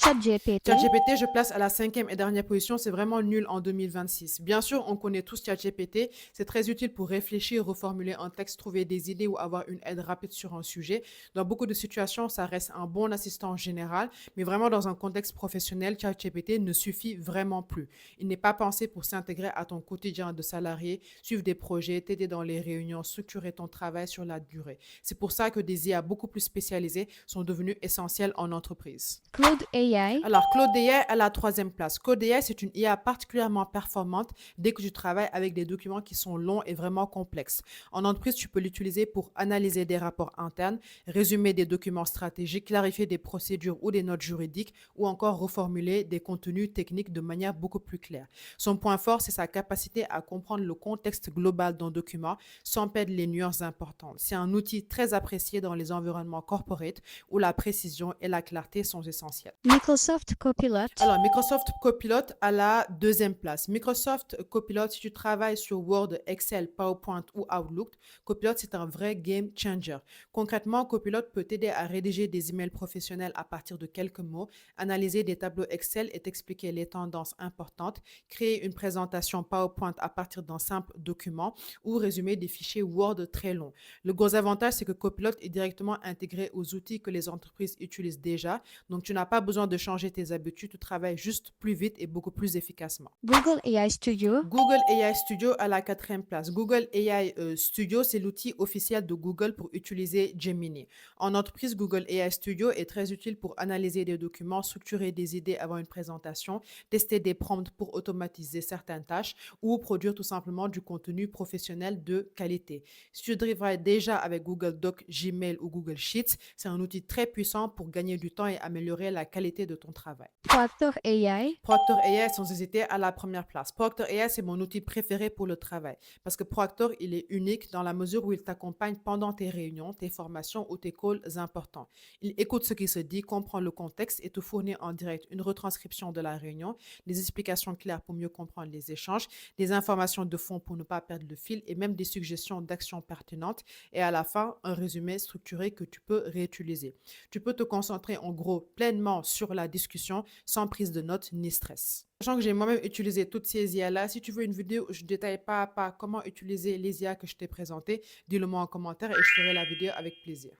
ChatGPT. ChatGPT, je place à la cinquième et dernière position, c'est vraiment nul en 2026. Bien sûr, on connaît tous ChatGPT, c'est très utile pour réfléchir, reformuler un texte, trouver des idées ou avoir une aide rapide sur un sujet. Dans beaucoup de situations, ça reste un bon assistant général, mais vraiment dans un contexte professionnel, ChatGPT ne suffit vraiment plus. Il n'est pas pensé pour s'intégrer à ton quotidien de salarié, suivre des projets, t'aider dans les réunions, structurer ton travail sur la durée. C'est pour ça que des IA beaucoup plus spécialisées sont devenues essentielles en entreprise. Claude AI. Alors, Claude AI à la troisième place. Claude AI, c'est une IA particulièrement performante dès que tu travailles avec des documents qui sont longs et vraiment complexes. En entreprise, tu peux l'utiliser pour analyser des rapports internes, résumer des documents stratégiques, clarifier des procédures ou des notes juridiques, ou encore reformuler des contenus techniques de manière beaucoup plus claire. Son point fort, c'est sa capacité à comprendre le contexte global d'un document sans perdre les nuances importantes. C'est un outil très apprécié dans les environnements corporate où la précision et la clarté sont essentielles. Microsoft Copilot. Alors, Microsoft Copilot à la deuxième place. Microsoft Copilot, si tu travailles sur Word, Excel, PowerPoint ou Outlook, Copilot, c'est un vrai game changer. Concrètement, Copilot peut t'aider à rédiger des emails professionnels à partir de quelques mots, analyser des tableaux Excel et t'expliquer les tendances importantes, créer une présentation PowerPoint à partir d'un simple document ou résumer des fichiers Word très longs. Le gros avantage, c'est que Copilot est directement intégré aux outils que les entreprises utilisent déjà, donc tu n'as pas besoin de changer tes habitudes, tu travailles juste plus vite et beaucoup plus efficacement. Google AI Studio. Google AI Studio à la quatrième place. Google AI Studio, c'est l'outil officiel de Google pour utiliser Gemini. En entreprise, Google AI Studio est très utile pour analyser des documents, structurer des idées avant une présentation, tester des prompts pour automatiser certaines tâches ou produire tout simplement du contenu professionnel de qualité. Si tu travailles déjà avec Google Doc, Gmail ou Google Sheets, c'est un outil très puissant pour gagner du temps et améliorer la qualité de ton travail. Proctor AI. Proctor AI, sans hésiter, à la première place. Proctor AI, c'est mon outil préféré pour le travail parce que Proctor, il est unique dans la mesure où il t'accompagne pendant tes réunions, tes formations ou tes calls importants. Il écoute ce qui se dit, comprend le contexte et te fournit en direct une retranscription de la réunion, des explications claires pour mieux comprendre les échanges, des informations de fond pour ne pas perdre le fil et même des suggestions d'actions pertinentes et à la fin, un résumé structuré que tu peux réutiliser. Tu peux te concentrer en gros pleinement sur la discussion sans prise de notes ni stress. Sachant que j'ai moi-même utilisé toutes ces IA-là, si tu veux une vidéo où je détaille pas à pas comment utiliser les IA que je t'ai présentées, dis-le moi en commentaire et je ferai la vidéo avec plaisir.